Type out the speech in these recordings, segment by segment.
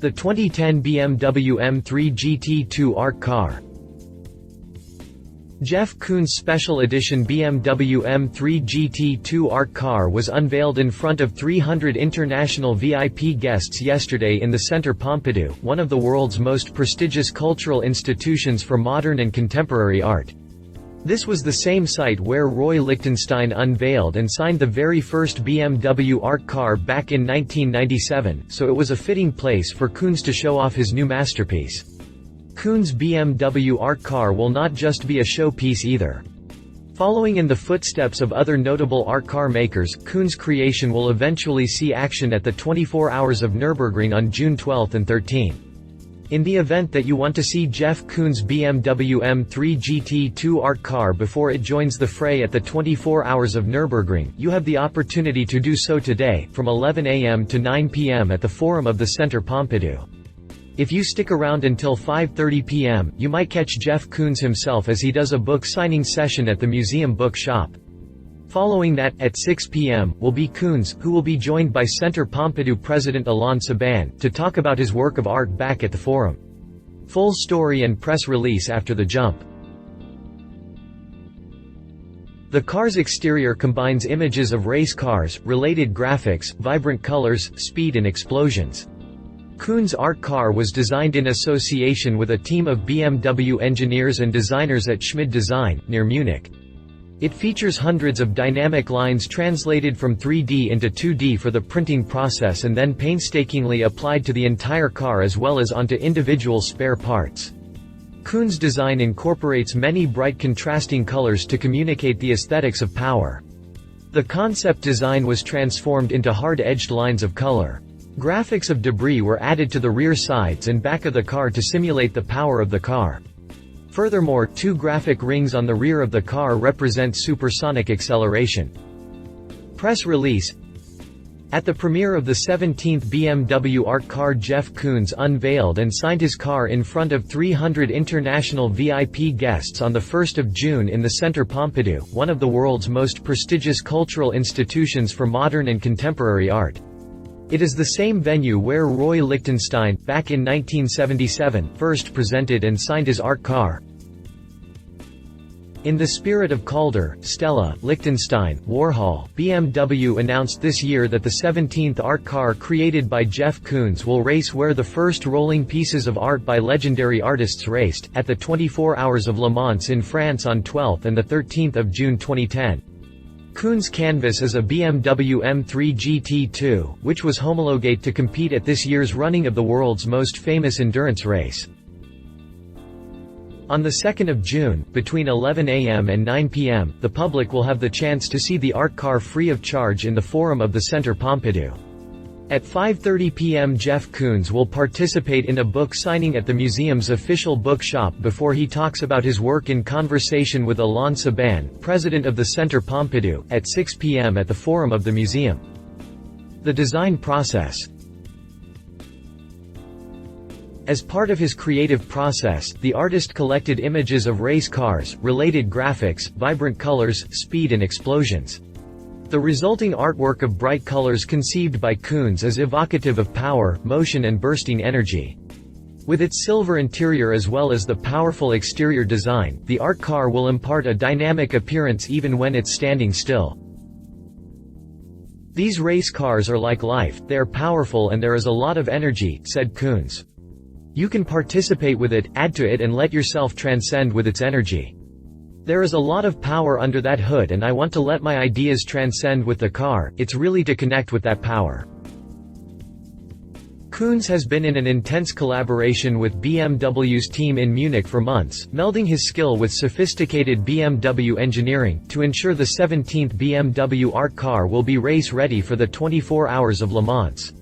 The 2010 BMW M3 GT2 Art Car. Jeff Koons' special edition BMW M3 GT2 Art Car was unveiled in front of 300 international VIP guests yesterday in the Centre Pompidou, one of the world's most prestigious cultural institutions for modern and contemporary art. This was the same site where Roy Lichtenstein unveiled and signed the very first BMW Art Car back in 1997, so it was a fitting place for Koons to show off his new masterpiece. Koons' BMW Art Car will not just be a showpiece either. Following in the footsteps of other notable art car makers, Koons' creation will eventually see action at the 24 Hours of Nurburgring on June 12 and 13. In the event that you want to see Jeff Koons' BMW M3 GT2 Art Car before it joins the fray at the 24 Hours of Nurburgring, you have the opportunity to do so today, from 11 a.m. to 9 p.m. at the Forum of the Centre Pompidou. If you stick around until 5:30 p.m., you might catch Jeff Koons himself as he does a book signing session at the museum book shop. Following that, at 6 p.m., will be Koons, who will be joined by Centre Pompidou President Alain Seban, to talk about his work of art back at the Forum. Full story and press release after the jump. The car's exterior combines images of race cars, related graphics, vibrant colors, speed and explosions. Koons' art car was designed in association with a team of BMW engineers and designers at Schmid Design, near Munich. It features hundreds of dynamic lines translated from 3D into 2D for the printing process and then painstakingly applied to the entire car as well as onto individual spare parts. Koons' design incorporates many bright contrasting colors to communicate the aesthetics of power. The concept design was transformed into hard-edged lines of color. Graphics of debris were added to the rear sides and back of the car to simulate the power of the car. Furthermore, two graphic rings on the rear of the car represent supersonic acceleration. Press release. At the premiere of the 17th BMW Art Car, Jeff Koons unveiled and signed his car in front of 300 international VIP guests on the 1st of June in the Centre Pompidou, one of the world's most prestigious cultural institutions for modern and contemporary art. It is the same venue where Roy Lichtenstein, back in 1977, first presented and signed his art car. In the spirit of Calder, Stella, Lichtenstein, Warhol, BMW announced this year that the 17th art car created by Jeff Koons will race where the first rolling pieces of art by legendary artists raced, at the 24 Hours of Le Mans in France on 12th and 13th of June 2010. Koons' canvas is a BMW M3 GT2, which was homologate to compete at this year's running of the world's most famous endurance race. On the 2nd of June, between 11 a.m. and 9 p.m., the public will have the chance to see the art car free of charge in the Forum of the Centre Pompidou. At 5:30 p.m. Jeff Koons will participate in a book signing at the museum's official book shop before he talks about his work in conversation with Alain Seban, president of the Centre Pompidou, at 6 p.m. at the Forum of the museum. The design process. As part of his creative process, the artist collected images of race cars, related graphics, vibrant colors, speed and explosions. The resulting artwork of bright colors conceived by Koons is evocative of power, motion and bursting energy. With its silver interior as well as the powerful exterior design, the art car will impart a dynamic appearance even when it's standing still. "These race cars are like life, they are powerful and there is a lot of energy," said Koons. "You can participate with it, add to it and let yourself transcend with its energy. There is a lot of power under that hood and I want to let my ideas transcend with the car, it's really to connect with that power." Koons has been in an intense collaboration with BMW's team in Munich for months, melding his skill with sophisticated BMW engineering, to ensure the 17th BMW Art Car will be race-ready for the 24 Hours of Le Mans.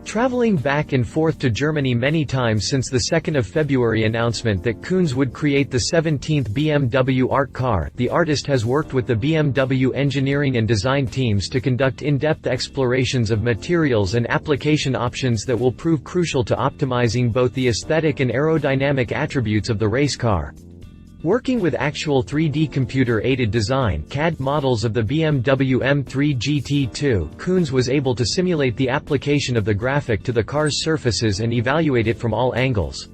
Traveling back and forth to Germany many times since the 2nd of February announcement that Koons would create the 17th BMW Art Car, the artist has worked with the BMW engineering and design teams to conduct in-depth explorations of materials and application options that will prove crucial to optimizing both the aesthetic and aerodynamic attributes of the race car. Working with actual 3D computer-aided design (CAD) models of the BMW M3 GT2, Koons was able to simulate the application of the graphic to the car's surfaces and evaluate it from all angles.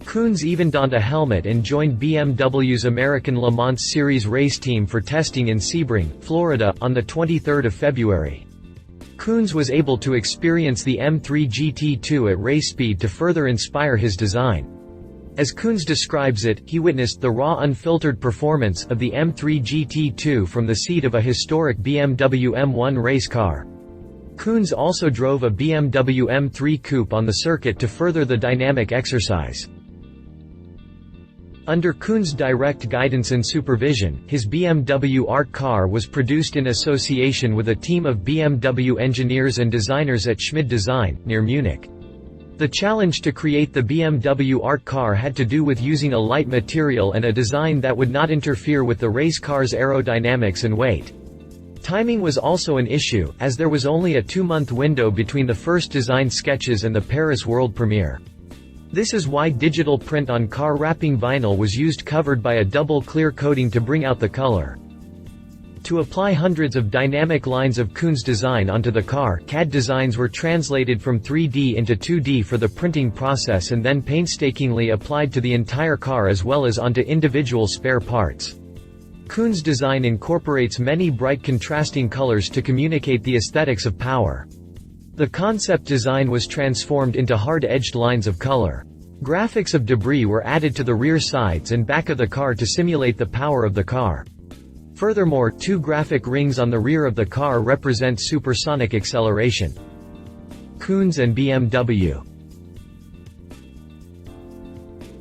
Koons even donned a helmet and joined BMW's American Le Mans Series race team for testing in Sebring, Florida, on 23 February. Koons was able to experience the M3 GT2 at race speed to further inspire his design. As Koons describes it, he witnessed the raw unfiltered performance of the M3 GT2 from the seat of a historic BMW M1 race car. Koons also drove a BMW M3 Coupe on the circuit to further the dynamic exercise. Under Koons' direct guidance and supervision, his BMW Art Car was produced in association with a team of BMW engineers and designers at Schmid Design, near Munich. The challenge to create the BMW Art Car had to do with using a light material and a design that would not interfere with the race car's aerodynamics and weight. Timing was also an issue, as there was only a 2-month window between the first design sketches and the Paris world premiere. This is why digital print on car wrapping vinyl was used, covered by a double clear coating to bring out the color. To apply hundreds of dynamic lines of Koons' design onto the car, CAD designs were translated from 3D into 2D for the printing process and then painstakingly applied to the entire car as well as onto individual spare parts. Koons' design incorporates many bright contrasting colors to communicate the aesthetics of power. The concept design was transformed into hard-edged lines of color. Graphics of debris were added to the rear sides and back of the car to simulate the power of the car. Furthermore, 2 graphic rings on the rear of the car represent supersonic acceleration. Koons and BMW.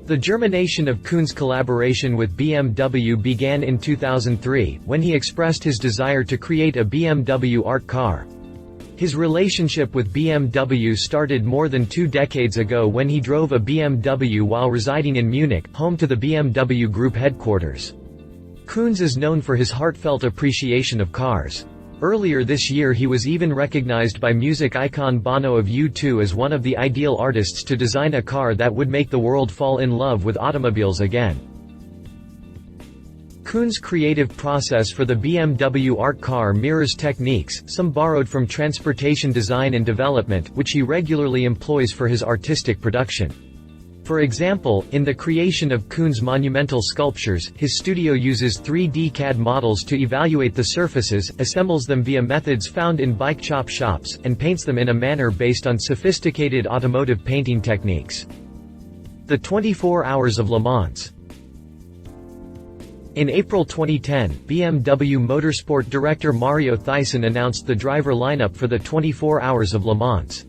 The germination of Koons' collaboration with BMW began in 2003, when he expressed his desire to create a BMW Art Car. His relationship with BMW started more than 2 decades ago when he drove a BMW while residing in Munich, home to the BMW Group headquarters. Koons is known for his heartfelt appreciation of cars. Earlier this year he was even recognized by music icon Bono of U2 as one of the ideal artists to design a car that would make the world fall in love with automobiles again. Koons' creative process for the BMW Art Car mirrors techniques, some borrowed from transportation design and development, which he regularly employs for his artistic production. For example, in the creation of Koons' monumental sculptures, his studio uses 3D CAD models to evaluate the surfaces, assembles them via methods found in bike chop shops, and paints them in a manner based on sophisticated automotive painting techniques. The 24 Hours of Le Mans. In April 2010, BMW Motorsport director Mario Thyssen announced the driver lineup for the 24 Hours of Le Mans.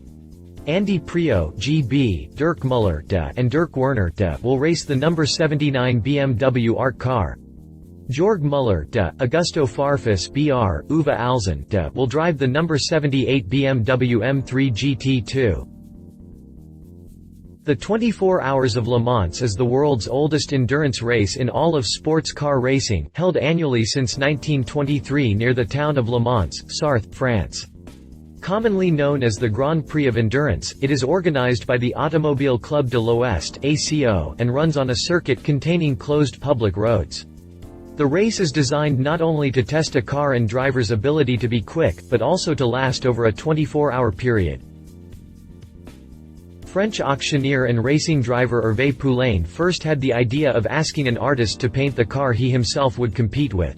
Andy Priaulx (GB), Dirk Muller and Dirk Werner will race the number 79 BMW Art Car. Jorg Muller Augusto Farfus (BR), Uwe Alzen will drive the number 78 BMW M3 GT2. The 24 Hours of Le Mans is the world's oldest endurance race in all of sports car racing, held annually since 1923 near the town of Le Mans, Sarthe, France. Commonly known as the Grand Prix of Endurance, it is organized by the Automobile Club de l'Ouest (ACO) and runs on a circuit containing closed public roads. The race is designed not only to test a car and driver's ability to be quick, but also to last over a 24-hour period. French auctioneer and racing driver Hervé Poulain first had the idea of asking an artist to paint the car he himself would compete with.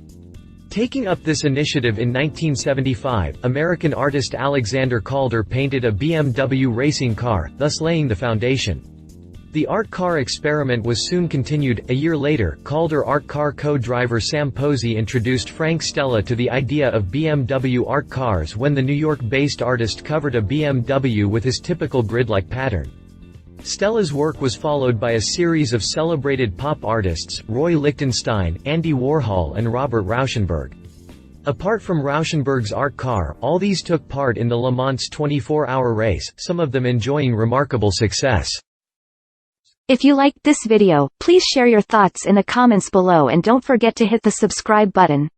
Taking up this initiative in 1975, American artist Alexander Calder painted a BMW racing car, thus laying the foundation. The art car experiment was soon continued. A year later, Calder art car co-driver Sam Posey introduced Frank Stella to the idea of BMW art cars when the New York-based artist covered a BMW with his typical grid-like pattern. Stella's work was followed by a series of celebrated pop artists, Roy Lichtenstein, Andy Warhol and Robert Rauschenberg. Apart from Rauschenberg's art car, all these took part in the Le Mans 24-hour race, some of them enjoying remarkable success. If you liked this video, please share your thoughts in the comments below and don't forget to hit the subscribe button.